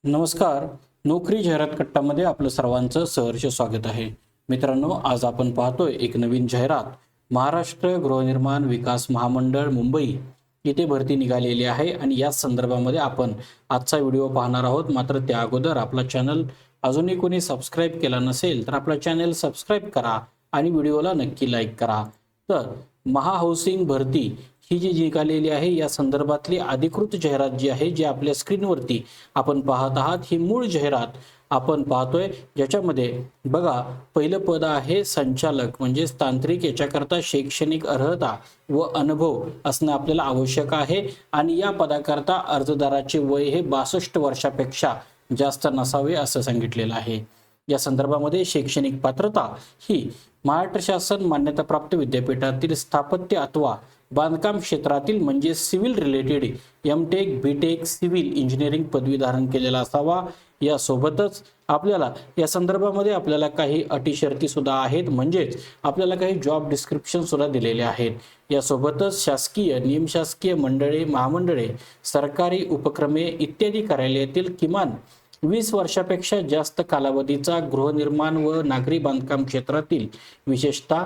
नमस्कार. नोकरी जाहिरात कट्टामध्ये आपलं सर्वांचं सहर्ष स्वागत आहे. मित्रांनो, आज आपण पाहतोय एक नवीन जाहिरात. महाराष्ट्र गृहनिर्माण विकास महामंडळ मुंबई येथे भरती निघालेली आहे आणि या संदर्भामध्ये आपण आजचा व्हिडिओ पाहणार आहोत. मात्र त्या अगोदर आपला चॅनल अजूनही कोणी सबस्क्राईब केला नसेल तर आपला चॅनल सबस्क्राईब करा आणि व्हिडिओला नक्की लाईक करा. तर महाहाऊसिंग भरती ही जी निघालेली आहे या संदर्भातली अधिकृत जाहिरात जी आहे, जी आपल्या स्क्रीनवरती आपण पाहत आहात, ही मूळ जाहिरात आपण पाहतोय. ज्याच्यामध्ये बघा, पहिलं पद आहे संचालक म्हणजेच तांत्रिक. याच्याकरता शैक्षणिक अर्हता व अनुभव असणं आपल्याला आवश्यक आहे आणि या पदाकरता अर्जदाराचे वय हे 62 वर्षापेक्षा जास्त नसावे असं सांगितलेलं आहे. या संदर्भामध्ये शैक्षणिक पात्रता ही महाराष्ट्र शासन मान्यताप्राप्त विद्यापीठातील स्थापत्य अथवा बांधकाम क्षेत्रातील म्हणजे civil related M Tech B Tech civil engineering पदवी धारण केलेला असावा. यासोबतच आपल्याला या संदर्भामध्ये आपल्याला काही अटी शर्ती सुद्धा आहेत, म्हणजेच आपल्याला काही जॉब डिस्क्रिप्शन सुद्धा दिलेले आहेत. यासोबतच शासकीय निमशासकीय मंडळे महामंडळे सरकारी उपक्रमे इत्यादी कार्यालयातील किमान 20 वर्षापेक्षा जास्त कालावधीचा गृहनिर्माण व नागरी बांधकाम क्षेत्रातील विशेषतः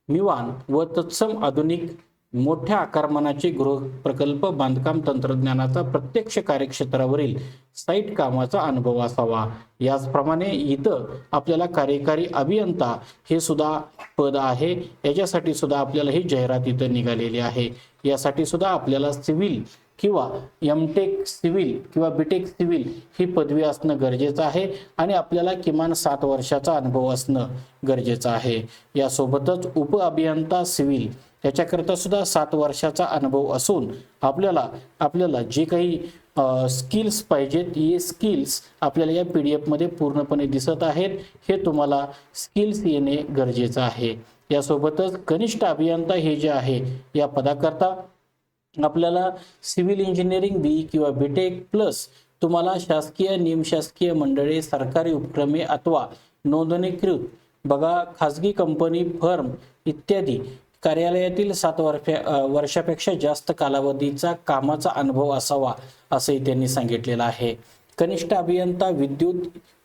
मिवान व तत्सम आधुनिक मोठ्या आकारमानाचे गृह प्रकल्प बांधकाम तंत्रज्ञानाचा प्रत्यक्ष कार्यक्षेत्रावरील साईट कामाचा अनुभव असावा. याचप्रमाणे इथं आपल्याला कार्यकारी अभियंता हे सुद्धा पद आहे. याच्यासाठी सुद्धा आपल्याला ही जाहिरात इथं निघालेली आहे. यासाठी सुद्धा आपल्याला सिव्हिल किंवा एमटेक सिव्हिल किंवा बीटेक सिव्हिल ही पदवी असणं गरजेचं आहे आणि आपल्याला किमान 7 वर्षाचा अनुभव असणं गरजेचं आहे. यासोबतच उप अभियंता सिव्हिल याच्याकरता सुद्धा 7 वर्षाचा अनुभव असून आपल्याला जे काही स्किल्स पाहिजेत, हे स्किल्स आपल्याला या PDF मध्ये पूर्णपणे दिसत आहेत. हे तुम्हाला स्किल्स येणे गरजेचं आहे. यासोबतच कनिष्ठ अभियंता हे जे आहे या पदाकरता आपल्याला सिव्हिल इंजिनिअरिंग बी किंवा बीटेक प्लस तुम्हाला शासकीय निमशासकीय मंडळे सरकारी उपक्रमे अथवा नोंदणीकृत बघा खाजगी कंपनी फर्म इत्यादी कार्यालयातील 7 वर्षापेक्षा जास्त कालावधीचा कामाचा अनुभव असावा असंही त्यांनी सांगितलेलं आहे. कनिष्ठ अभियंता विद्युत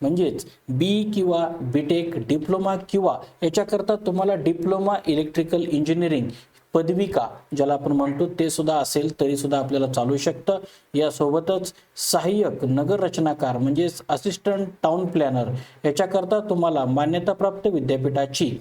म्हणजेच बी किंवा बीटेक डिप्लोमा किंवा याच्याकरता तुम्हाला डिप्लोमा इलेक्ट्रिकल इंजिनिअरिंग पदविका ज्याला आपण म्हणतो ते सुद्धा असेल तरी सुद्धा आपल्याला चालू शकतं. यासोबतच सहाय्यक नगर रचनाकार म्हणजेच असिस्टंट टाउन प्लॅनर याच्याकरता तुम्हाला मान्यताप्राप्त विद्यापीठाची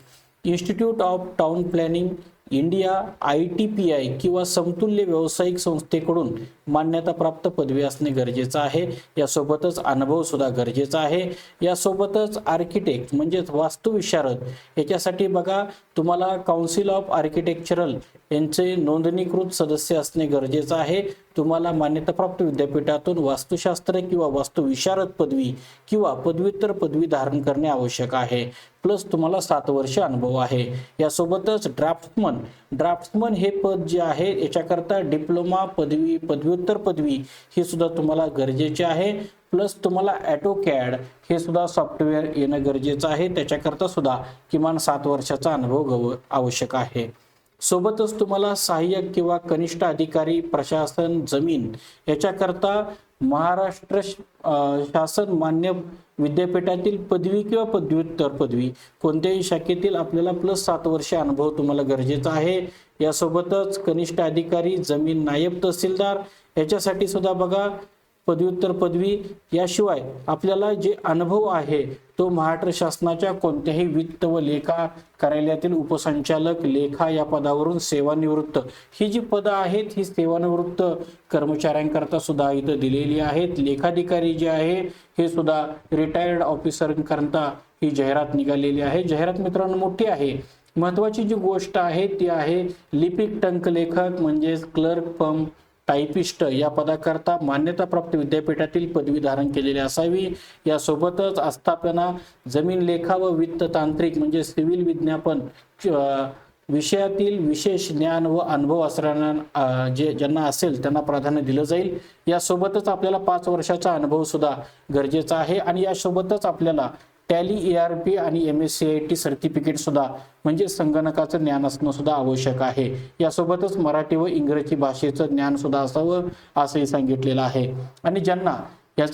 institute of town planning India ITPI किंवा समतुल्य व्यावसायिक संस्थेकडून मान्यताप्राप्त पदवी असणे गरजेचं आहे. यासोबतच अनुभव सुद्धा गरजेचा आहे. यासोबतच आर्किटेक्ट म्हणजेच वास्तुविशारद याच्यासाठी बघा तुम्हाला काउन्सिल ऑफ आर्किटेक्चरल यांचे नोंदणीकृत सदस्य असणे गरजेचं आहे. तुम्हाला मान्यताप्राप्त विद्यापीठातून वास्तुशास्त्र किंवा वास्तुविशारद पदवी किंवा पदव्युत्तर पदवी धारण करणे आवश्यक आहे. प्लस तुम्हाला 7 वर्ष अनुभव आहे. यासोबतच ड्राफ्ट्समन हे पद जे आहे याच्याकरता डिप्लोमा पदवी पदव्युत्तर पदवी हे सुद्धा तुम्हाला गरजेचे आहे. प्लस तुम्हाला AutoCAD हे सुद्धा सॉफ्टवेअर येणं गरजेचं आहे. त्याच्याकरता सुद्धा किमान 7 वर्षाचा अनुभव आवश्यक आहे. सोबतच तुम्हाला सहाय्यक किंवा कनिष्ठ अधिकारी प्रशासन जमीन याच्याकरता महाराष्ट्र शासन मान्य विद्यापीठातील पदवी किंवा पदव्युत्तर पदवी कोणत्याही शाखेतील आपल्याला प्लस 7 वर्ष अनुभव तुम्हाला गरजेचा आहे. यासोबतच कनिष्ठ अधिकारी जमीन नायब तहसीलदार याच्यासाठी सुद्धा बघा पदव्युत्तर पदवी. याशिवाय आपल्याला जे अनुभव आहे तो महाराष्ट्र शासनाच्या कोणत्याही वित्त व लेखा कार्यालयातील उपसंचालक लेखा या पदावरून सेवानिवृत्त ही जी पदं आहेत ही सेवानिवृत्त कर्मचाऱ्यांकरता सुद्धा इथं दिलेली आहेत. लेखाधिकारी जे आहे हे सुद्धा रिटायर्ड ऑफिसरकरता ही जाहिरात निघालेली आहे. जाहिरात मित्रांनो मोठी आहे. महत्वाची जी गोष्ट आहे ती आहे लिपिक टंकलेखक म्हणजेच क्लर्क फर्म टायपिस्ट या पदाकरता मान्यताप्राप्त विद्यापीठातील पदवी धारण केलेली असावी. यासोबतच आस्थापना जमीन लेखा व वित्त तांत्रिक म्हणजे सिव्हिल विज्ञापन विषयातील विशेष ज्ञान व अनुभव असणाऱ्यांना ज्यांना असेल त्यांना प्राधान्य दिलं जाईल. यासोबतच आपल्याला 5 वर्षाचा अनुभव सुद्धा गरजेचा आहे आणि यासोबतच आपल्याला टॅली ERP आणि MSCIT सर्टिफिकेट सुद्धा म्हणजे संगणकाचं ज्ञान असणं सुद्धा आवश्यक आहे. यासोबतच मराठी व इंग्रजी भाषेचं ज्ञान सुद्धा असावं असंही सांगितलेलं आहे. आणि ज्यांना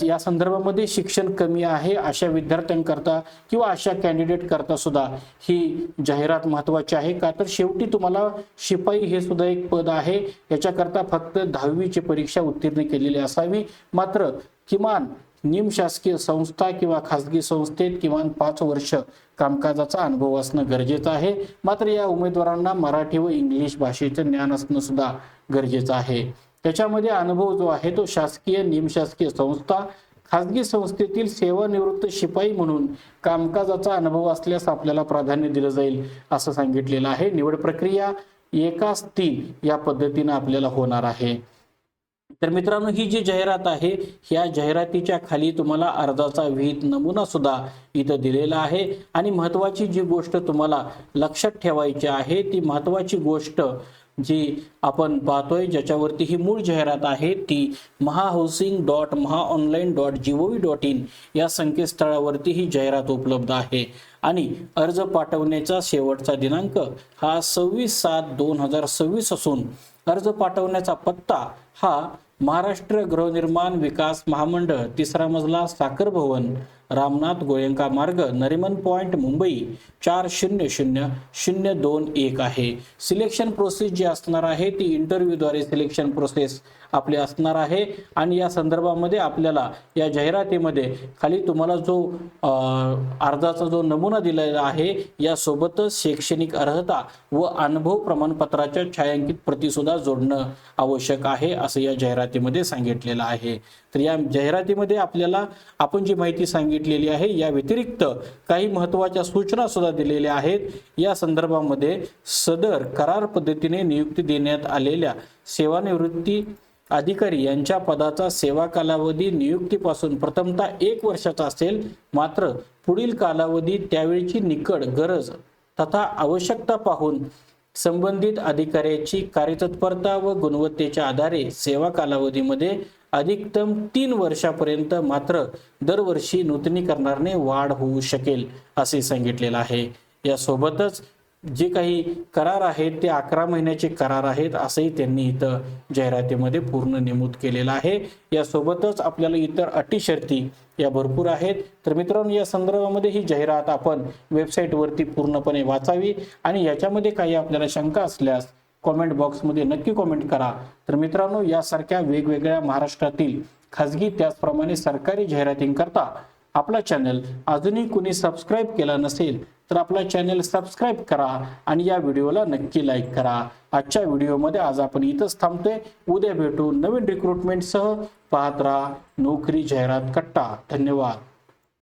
या संदर्भामध्ये शिक्षण कमी आहे अशा विद्यार्थ्यांकरता किंवा अशा कॅन्डिडेट करता सुद्धा ही जाहिरात महत्त्वाची आहे. का तर शेवटी तुम्हाला शिपाई हे सुद्धा एक पद आहे. याच्याकरता फक्त 10वीची परीक्षा उत्तीर्ण केलेली असावी. मात्र किमान निमशासकीय संस्था किंवा खासगी संस्थेत किमान 5 वर्ष कामकाजाचा अनुभव असणं गरजेचं आहे. मात्र या उमेदवारांना मराठी व इंग्लिश भाषेचे ज्ञान असणं सुद्धा गरजेचं आहे. त्याच्यामध्ये अनुभव जो आहे तो शासकीय, निमशासकीय संस्था, खासगी संस्थेतील सेवानिवृत्त शिपाई म्हणून कामकाजाचा अनुभव असल्यास आपल्याला प्राधान्य दिलं जाईल असं सांगितलेलं आहे. निवड प्रक्रिया 1:3 या पद्धतीने आपल्याला होणार आहे. तर मित्रांनो, ही जी जाहिरात आहे ह्या जाहिरातीच्या खाली तुम्हाला अर्जाचा विहित नमुना सुद्धा इथं दिलेला आहे. आणि महत्त्वाची जी गोष्ट तुम्हाला लक्षात ठेवायची आहे ती महत्त्वाची गोष्ट जी आपण पाहतोय ज्याच्यावरती ही मूळ जाहिरात आहे ती mahousing.mahaonline.gov.in या संकेतस्थळावरती ही जाहिरात उपलब्ध आहे. आणि अर्ज पाठवण्याचा शेवटचा दिनांक हा 26/7/2026 असून अर्ज पाठवण्याचा पत्ता हा महाराष्ट्र गृहनिर्माण विकास महामंडळ, 3रा मजला, साखर भवन, रामनाथ गोयंका मार्ग, नरिमन पॉइंट, मुंबई 400021 आहे. सिलेक्शन प्रोसेस जी असणार आहे ती इंटरव्ह्यूद्वारे सिलेक्शन प्रोसेस आपली असणार आहे. आणि या संदर्भामध्ये आपल्याला या जाहिरातीमध्ये खाली तुम्हाला जो अर्जाचा जो नमुना दिलेला आहे यासोबतच शैक्षणिक अर्हता व अनुभव प्रमाणपत्राच्या छायांकित प्रती सुद्धा जोडणं आवश्यक आहे असं या जाहिरातीमध्ये सांगितलेलं आहे. तर या जाहिरातीमध्ये आपल्याला आपण जी माहिती सांगितलेली आहे या व्यतिरिक्त काही महत्त्वाच्या सूचना सुद्धा दिलेल्या आहेत. या संदर्भामध्ये सदर करार पद्धतीने नियुक्ती देण्यात आलेल्या सेवानिवृत्ती अधिकारी यांच्या पदाचा सेवा कालावधी नियुक्तीपासून प्रथमतः 1 वर्षाचा असेल. मात्र पुढील कालावधी त्यावेळची निकड गरज तथा आवश्यकता पाहून संबंधित अधिकाऱ्याची कार्यतत्परता व गुणवत्तेच्या आधारे सेवा कालावधीमध्ये अधिकतम 3 वर्षापर्यंत मात्र दरवर्षी नूतनीकरणाने वाढ होऊ शकेल असे सांगितलेलं आहे. यासोबतच जे काही करार आहेत ते 11 महिन्याचे करार आहेत असंही त्यांनी इथं जाहिरातीमध्ये पूर्ण नमूद केलेलं आहे. यासोबतच आपल्याला इतर अटी शर्ती या भरपूर आहेत. तर मित्रांनो, या संदर्भामध्ये ही जाहिरात आपण वेबसाईटवरती पूर्णपणे वाचावी आणि याच्यामध्ये काही आपल्याला शंका असल्यास कॉमेंट बॉक्समध्ये नक्की कॉमेंट करा. तर मित्रांनो, यासारख्या वेगवेगळ्या महाराष्ट्रातील खाजगी त्याचप्रमाणे सरकारी जाहिरातींकरता आपला चॅनल अजूनही कुणी सबस्क्राईब केला नसेल तर आपला चॅनल सबस्क्राईब करा आणि या व्हिडिओला नक्की लाईक करा. आजच्या व्हिडिओमध्ये आज आपण इथंच थांबतोय. उद्या भेटू नवीन रिक्रुटमेंटसह. पाहत राहा नोकरी जाहिरात कट्टा. धन्यवाद.